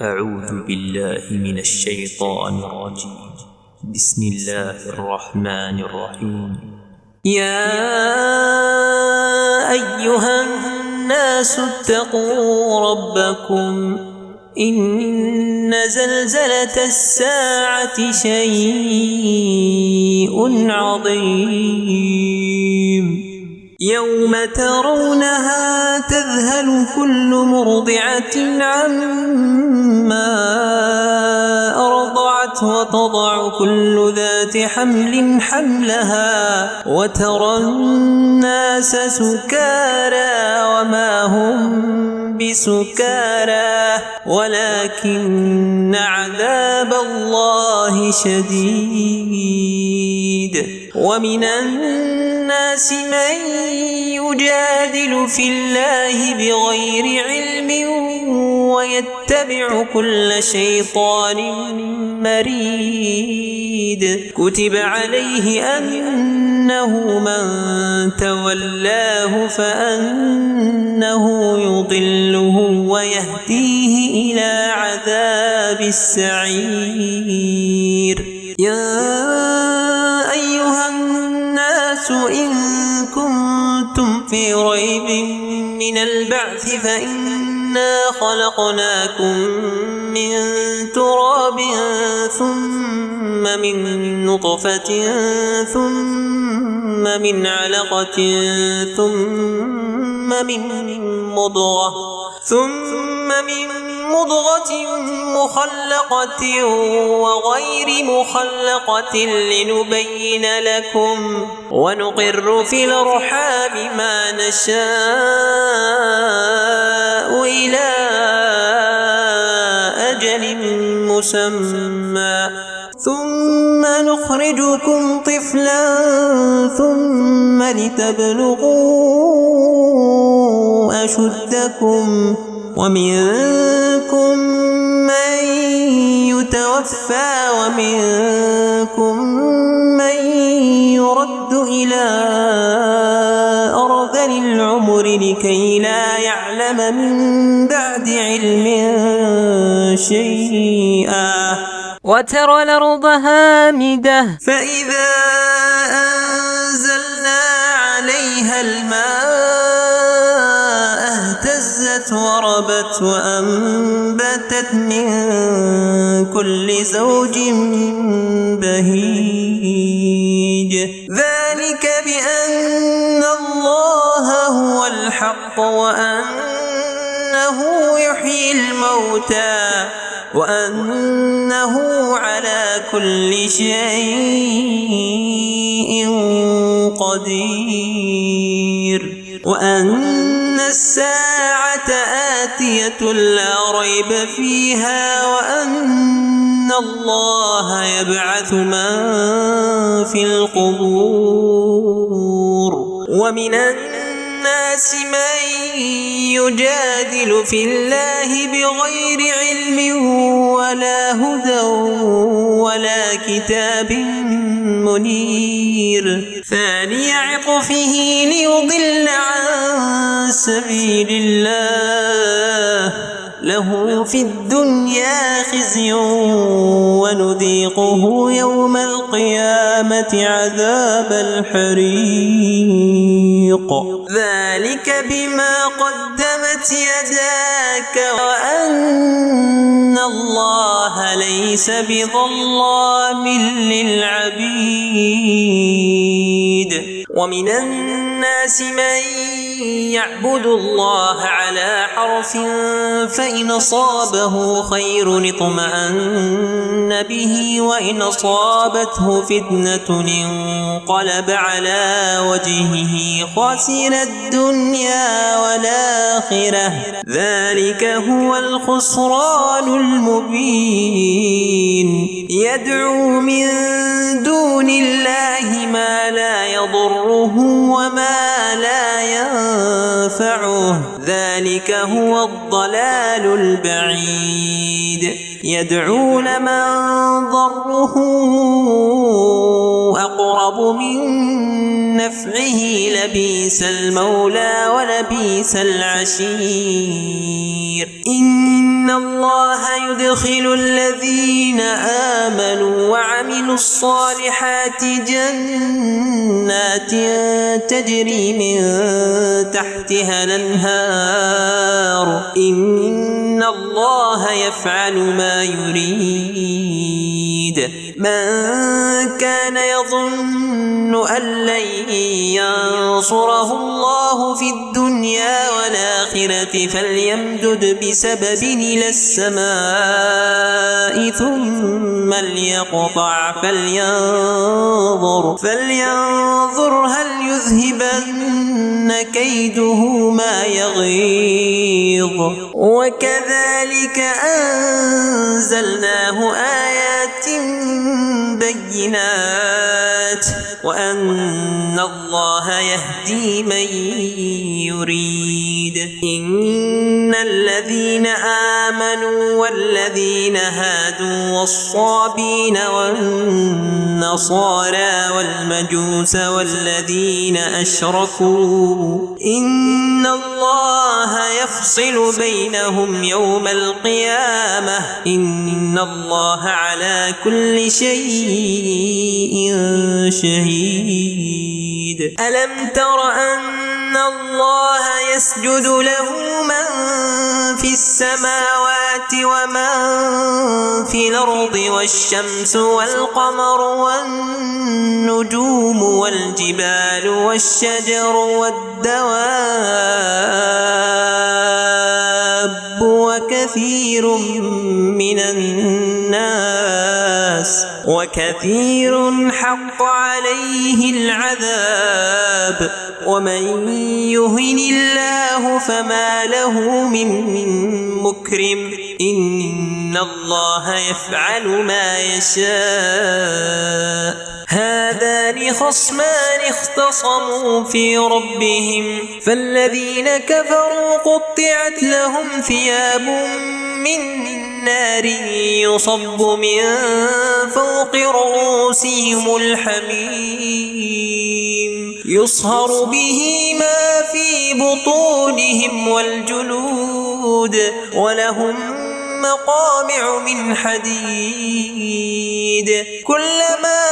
أعوذ بالله من الشيطان الرجيم. بسم الله الرحمن الرحيم. يا أيها الناس اتقوا ربكم إن زلزلة الساعة شيء عظيم يوم ترونها تذهل كل مرضعة عما أرضعت وتضع كل ذات حمل حملها وترى الناس سكارى وما هم بسكارى ولكن عذاب الله شديد. ومن الناس من يجادل في الله بغير علم ويتبع كل شيطان مريد. كتب عليه أنه من تولاه فأنه يضله ويهديه إلى عذاب السعير. يا أيها الناس إن كنتم في ريب من البعث فإنا خلقناكم من تراب ثم من نطفة ثم من علقة ثم من مضغة مخلقة وغير مخلقة لنبين لكم ونقر في الأرحام ما نشاء إلى أجل مسمى ثم نخرجكم طفلا ثم لتبلغوا أشدكم ومنكم من يتوفى ومنكم من يرد إلى أرذل العمر لكي لا يعلم من بعد علم شيئا. وترى الأرض هامدة فإذا أنزلنا عليها الماء اهتزت وربت وأنبتت من كل زوج بهيج. ذلك بأن الله هو الحق وأنه يحيي الموتى وأنه على كل شيء قدير وأن الساعة آتية لا ريب فيها وأن الله يبعث من في القبور. ومن الناس من يجادل في الله بغير علم ولا هدى ولا كتاب منير. ثاني عطفه ليضل عن سبيل الله له في الدنيا خزي ونذيقه يوم القيامة عذاب الحريق. ذلك بما قدمت يداك وأن الله ليس بظلام للعبيد. ومن الناس من يعبد الله على حرف فإن أصابه خير اطمأن به وإن أصابته فتنة انقلب على وجهه خاسر الدنيا والآخرة. ذلك هو الخسران المبين. يدعو من دون الله ما لا يضره وما لا ينفعه. ذلك هو الضلال البعيد. يدعو لمن ضره أقرب من نفعه لبئس المولى ولبئس العشير إن الله يدخل الذين آمنوا وعملوا الصالحات جنات تجري من تحتها الأنهار إن الله يفعل ما يريد من كان يظن أن لن ينصره الله في الدنيا والآخرة فليمدد بسبب إلى السماء ثم ليقطع فلينظر هل يذهبن كيده ما يغيظ وكذلك أنزلناه آيات بينات وأن الله يهدي من يريد إن الذين آمنوا والذين هادوا والصابين والنصارى والمجوس والذين أشركوا إن الله يفصل بينهم يوم القيامة إن الله على كل شيء شهيد ألم تر أن الله يسجد له من في السماوات ومن في الأرض والشمس والقمر والنجوم والجبال والشجر والدواب وكثير حق عليه العذاب ومن يهن الله فما له من مكرم إن الله يفعل ما يشاء هذان خصمان اختصموا في ربهم فالذين كفروا قطعت لهم ثياب من نار يصب من فوق رؤوسهم الحميم يصهر به ما في بطونهم والجلود ولهم مقامع من حديد كلما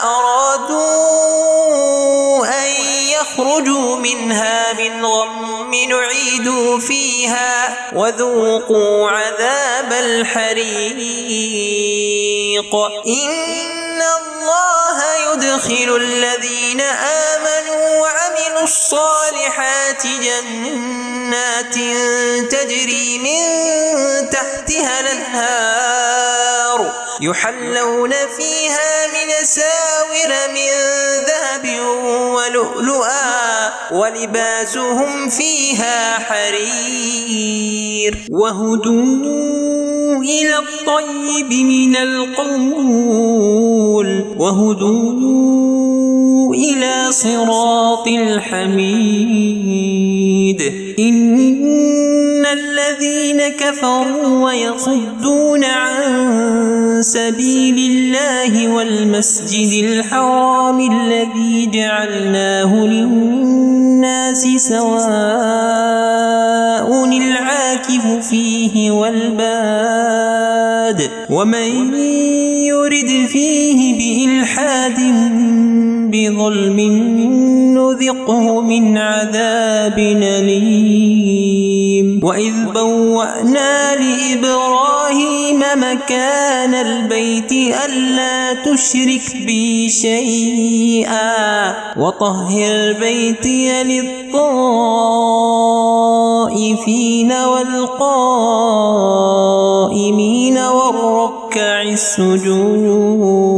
أرادوا أن يخرجوا منها من غم نعيدوا فيها وذوقوا عذاب الحريق إن الله يدخل الذين آمنوا وعملوا الصالحات جنات تجري من تحتها الأنهار يحلون فيها من أساور من ذهب ولؤلؤا ولباسهم فيها حرير وهدوا إلى الطيب من القول وهدوا إلى صراط الحميد إن الذين كفروا ويصدون عن سبيل الله والمسجد الحرام الذي جعلناه للناس سواء العاكف فيه والباد ومن يرد فيه بإلحاد بظلم نذقه من عذاب أليم وإذ بوأنا لإبراهيم مكان البيت ألا تشرك بي شيئا وطهر بيتي للطائفين والقائمين والركع السجود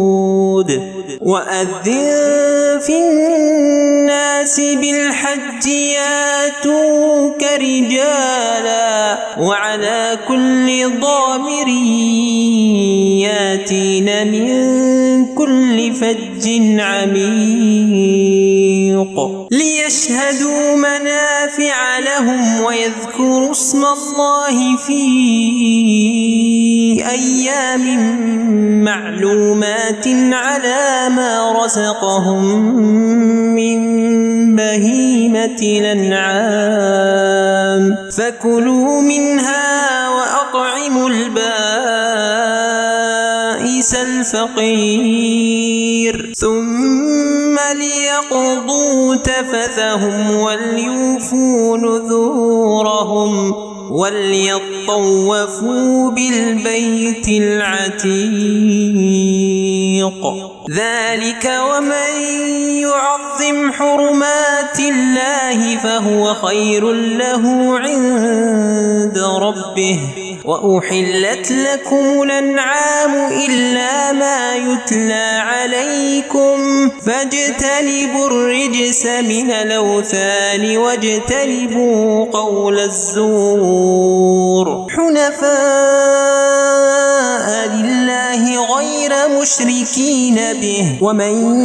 وأذن في الناس بالحج ياتوك رجالا وعلى كل ضامر ياتين من كل فج عميق ليشهدوا منافع لهم ويذكروا اسم الله في أيام معلومات على ما رزقهم من بهيمة الأنعام فكلوا منها وأطعموا البائس الفقير ثم ليقضوا تفثهم وليوفوا نذورهم وليطوفوا بالبيت العتيق ذلك ومن يعظم حرمات الله فهو خير له عند ربه وأحلت لكم الأنعام إلا ما يتلى عليكم فاجتنبوا الرجس من الأوثان واجتنبوا قول الزور حنفاء لله غير مشركين به ومن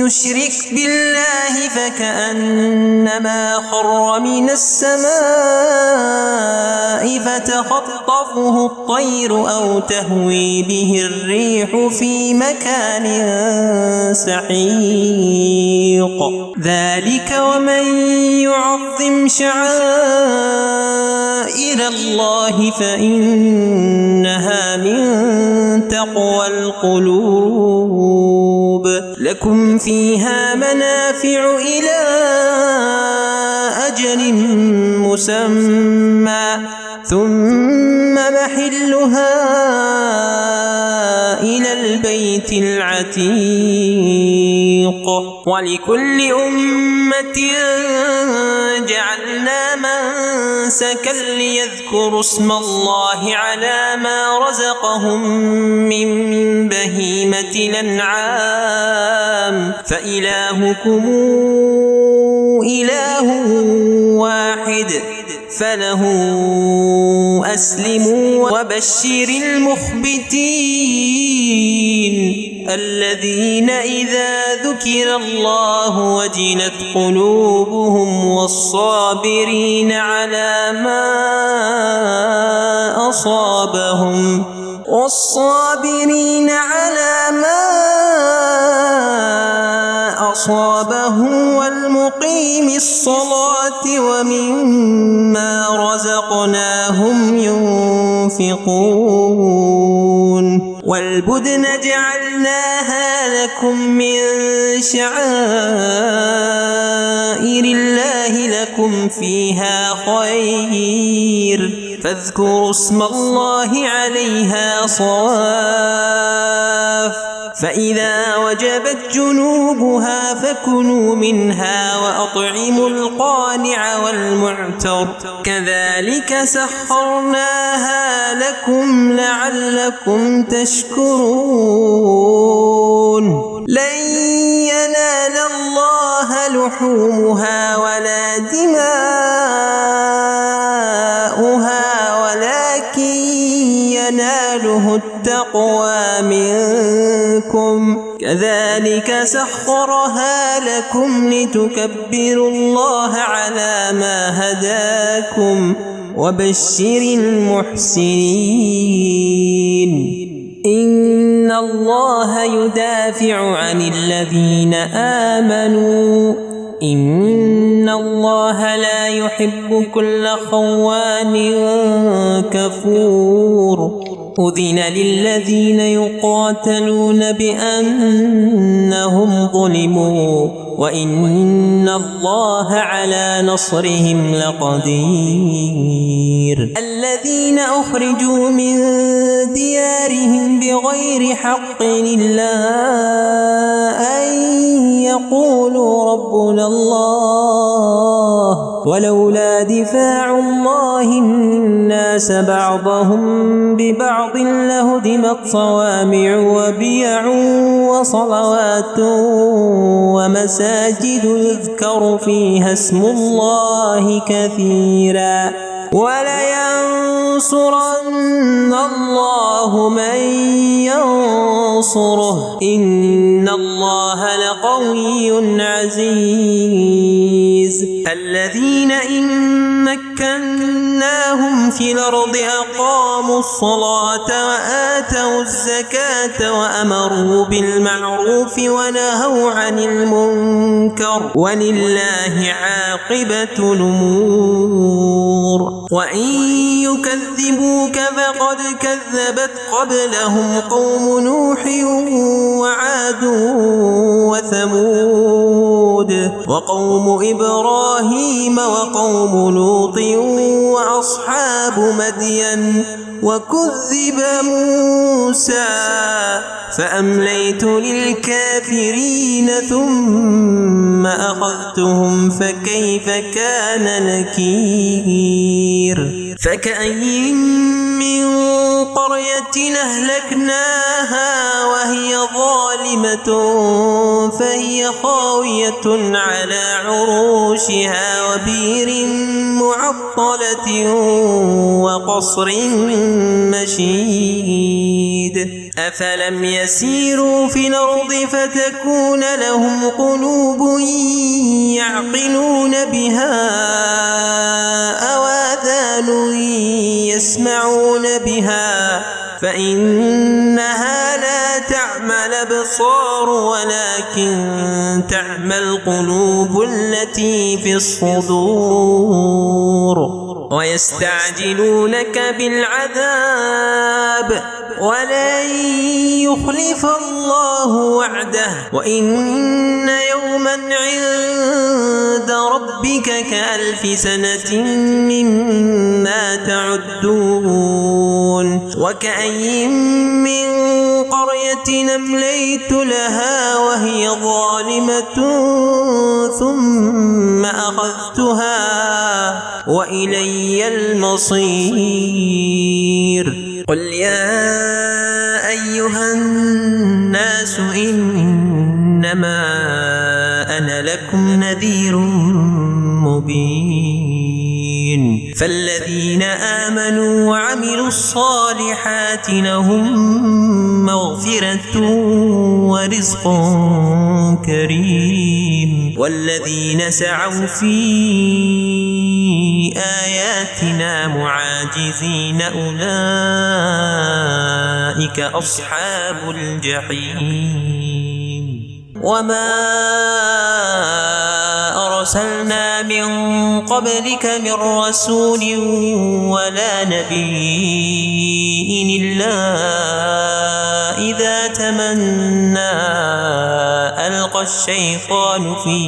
يشرك بالله فكأنما خر من السماء فتخطفه الطير أو تهوي به الريح في مكان سحيق ذلك ومن يعظم شعائر الله فإنها من تقوى القلوب لكم فيها منافع إلى أجل مسمى ثم محلها إلى البيت العتيق ولكل أمة جعلنا منسكا ليذكروا اسم الله على ما رزقهم من بهيمة الأنعام فإلهكم إله واحد فله أسلموا وبشر المخبتين الذين إذا ذكر الله وجلت قلوبهم والصابرين على ما أصابهم والمقيم الصلاة ومما رزقناهم ينفقون والبدن جعلناها لكم من شعائر الله لكم فيها خير فاذكروا اسم الله عليها صواف فإذا وجبت جنوبها فكلوا منها وأطعموا القانع والمعتر كذلك سخرناها لكم لعلكم تشكرون لن ينال الله لحومها ولا دماؤها ولكن يناله التقوى منكم كذلك سخرها لكم لتكبروا الله على ما هداكم وبشر المحسنين إن الله يدافع عن الذين آمنوا إن الله لا يحب كل خوان كفور أذن للذين يقاتلون بأنهم ظلموا وإن الله على نصرهم لقدير الذين أخرجوا من ديارهم بغير حق إلا أن يقولوا ربنا الله ولولا دفاع الله الناس بعضهم ببعض لهدمت صوامع وبيع وصلوات ومساجد يذكر فيها اسم الله كثيرا ولينصرن الله من ينصره إن الله لقوي عزيز الذين إن مكناهم في الأرض أقاموا الصلاة وآتوا الزكاة وأمروا بالمعروف ونهوا عن المنكر ولله عاقبة الأمور. وإن يكذبوك فقد كذبت قبلهم قوم نوح وعاد وثمود وقوم إبراهيم وقوم لوط وأصحاب مدين وكذب موسى فأمليت للكافرين ثم أخذتهم فكيف كان نكير. فكأين من قرية أهلكناها وهي ظالمة فهي خاوية على عروشها وبئر معطلة وقصر مشيد. أفلم يسيروا في الأرض فتكون لهم قلوب يعقلون بها أو آذان يسمعون بها فإنها لا تعمى الأبصار ولكن تعمى القلوب التي في الصدور. ويستعجلونك بالعذاب ولن يخلف الله وعده وإن يوما عند ربك كألف سنة مما تعدون. وكأين من قرية أمليت لها وهي ظالمة ثم أخذتها وإلي المصير. قل يا أيها الناس إنما أنا لكم نذير مبين. فالذين آمنوا وعملوا الصالحات لهم مغفرة ورزق كريم. والذين سعوا في آياتنا معاجزين أولئك أصحاب الجحيم. وما أرسلنا من قبلك من رسول ولا نبي إلا إذا تمنى ألقى الشيطان في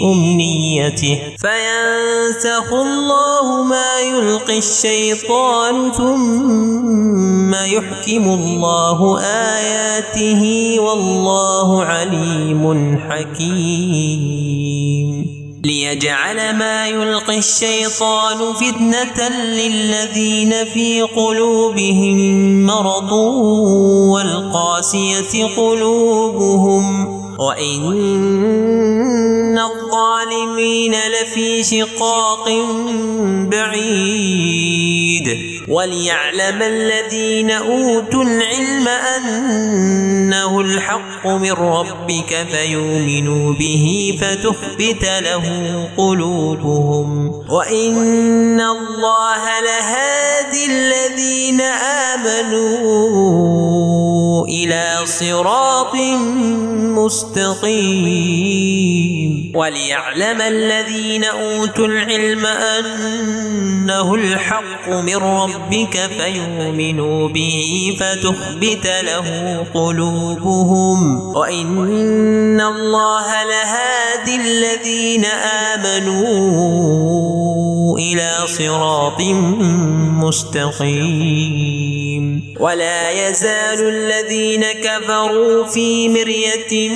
أمنيته فينسخ الله ما يلقي الشيطان ثم يحكم الله آياته والله عليم حكيم. ليجعل ما يلقي الشيطان فتنة للذين في قلوبهم مرض والقاسية قلوبهم وإن الظالمين لفي شقاق بعيد. وليعلم الذين أوتوا العلم أنه الحق من ربك فيؤمنوا به فتخبت له قلوبهم وإن الله لهادي الذين آمنوا إلى صراط مستقيم. وليعلم الذين أوتوا العلم أنه الحق من ربك فيؤمنوا به فتخبت له قلوبهم وإن الله لهادي الذين آمنوا إلى صراط مستقيم. ولا يزال الذين كفروا في مرية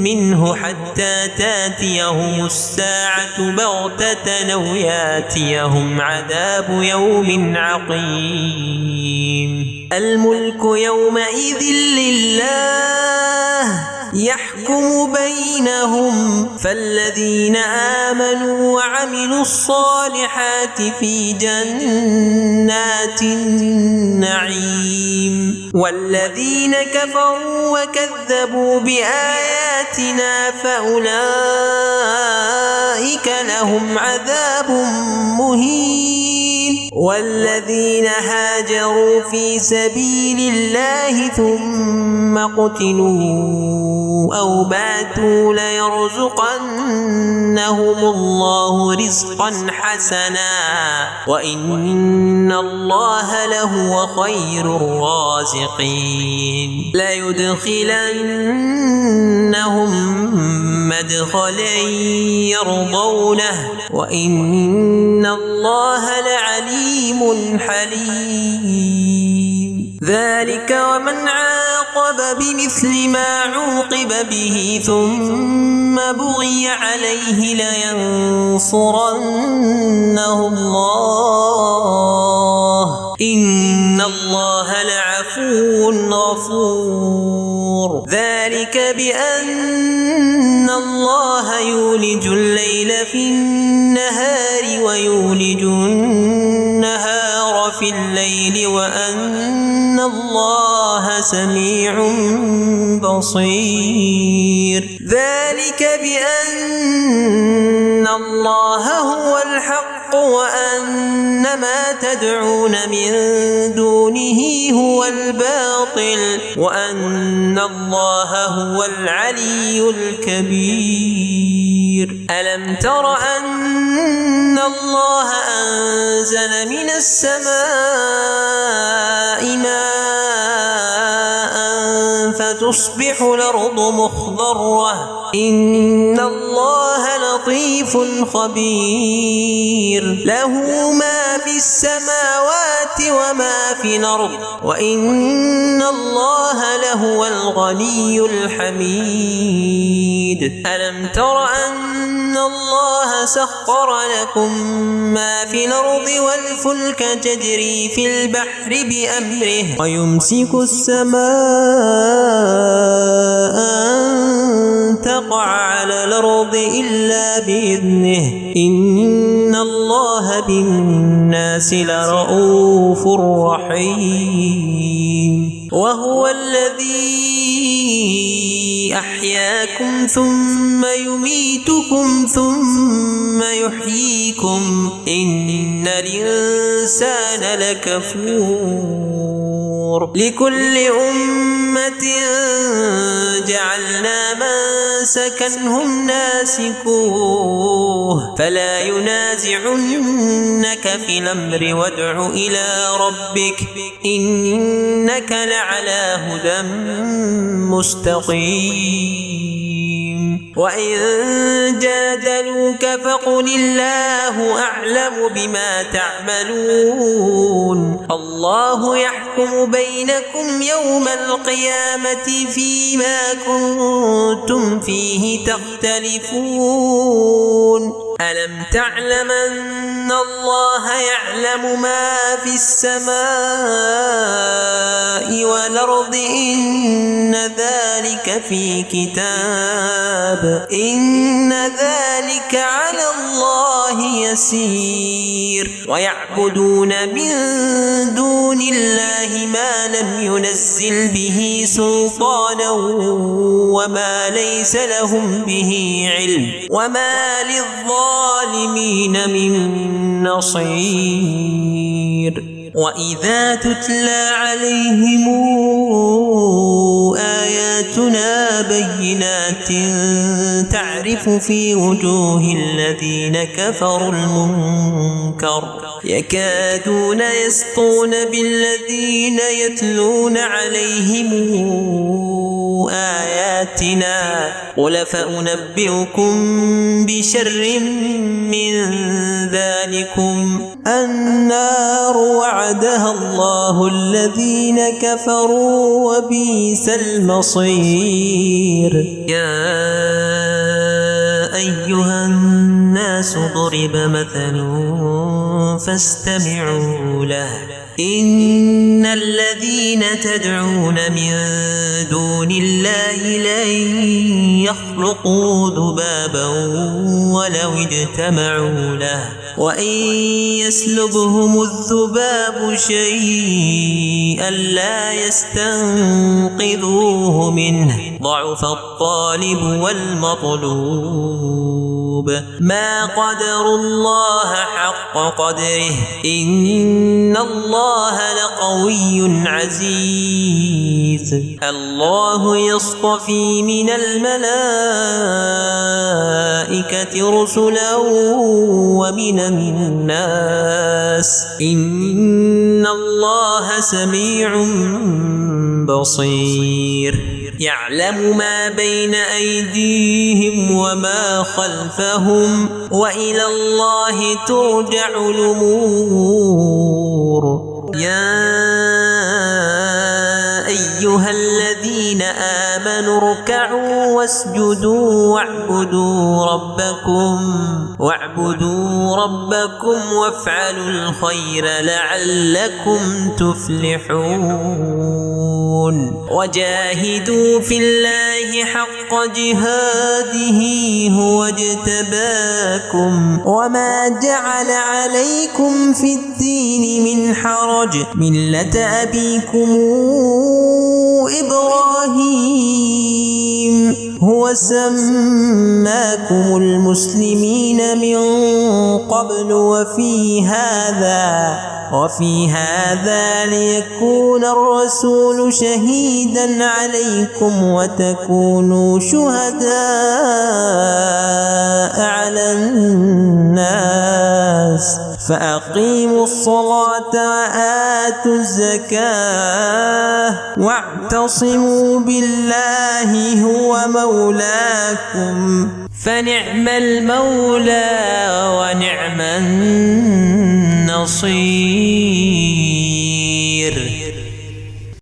منه حتى تاتيهم الساعة بغتة أو ياتيهم عذاب يوم عقيم. الملك يومئذ لله يحكم يحكم بينهم فالذين آمنوا وعملوا الصالحات في جنات النعيم والذين كفروا وكذبوا بآياتنا فأولئك لهم عذاب مهين والذين هاجروا في سبيل الله ثم قتلوا أو ماتوا ليرزقنهم الله رزقا حسنا وإن الله لهو خير الرازقين ليدخلنهم مدخلا يرضونه وإن الله لعليم حليم ذلك ومن عاقب بمثل ما عوقب به ثم بغي عليه لينصرنه الله إن الله لعفو غفور ذلك بأن الله يولج الليل في النهار ويولج النهار في الليل وأن الله سميع بصير ذلك بأن الله هو الحق وأن ما تدعون من دونه هو الباطل وأن الله هو العلي الكبير ألم تر أن الله أنزل من السماء ماء فتصبح الأرض مخضرة إن الله لطيف خبير له ما في السماوات وما في الأرض وإن الله لهو الغني الحميد ألم تر أن الله سخر لكم ما في الأرض والفلك تجري في البحر بأمره ويمسك السماء أن تقع على الأرض إلا بإذنه إن الله بالناس لرؤوف رحيم وهو الذي أحياكم ثم يميتكم ثم يحييكم إن الإنسان لكفور لكل أمة جعلنا منسكا هم ناسكوه فلا ينازعنك في الأمر وادع إلى ربك إنك لعلى هدى مستقيم وإن جادلوك فقل الله أعلم بما تعملون الله يحكم بينكم يوم القيامة فيما كنتم فيه تختلفون ألم تعلم أن الله يعلم ما في السماء والأرض إن ذلك في كتاب إن ذلك على الله يسير ويعبدون من دون الله ما لم ينزل به سلطانا وما ليس لهم به علم وما للظالمين من نصير وإذا تتلى عليهم آياتنا بينات تعرف في وجوه الذين كفروا المنكر يكادون يسطون بالذين يتلون عليهم آياتنا قل فأنبئكم بشر من ذلكم النار وعدها الله الذين كفروا وبئس المصير يا أيها الناس الناس ضرب مثل فاستمعوا له إن الذين تدعون من دون الله لن يخلقوا ذبابا ولو اجتمعوا له وإن يسلبهم الذباب شيئا لا يستنقذوه منه ضعف الطالب والمطلوب ما قدروا الله حق قدره إن الله لقوي عزيز الله يصطفي من الملائكة رسلا ومن الناس إن الله سميع بصير يعلم ما بين أيديهم وما خلفهم وإلى الله ترجع الأمور يا أيها الذين آمنوا اركعوا واسجدوا واعبدوا ربكم وافعلوا الخير لعلكم تفلحون وجاهدوا في الله حق جهاده هو اجتباكم وما جعل عليكم في الدين من حرج ملة أبيكم إبراهيم هو سماكم المسلمين من قبل وفي هذا ليكون الرسول شهيدا عليكم وتكونوا شهداء على الناس فأقيموا الصلاة وآتوا الزكاة واعتصموا بالله هو مولاكم فنعم المولى ونعم النصير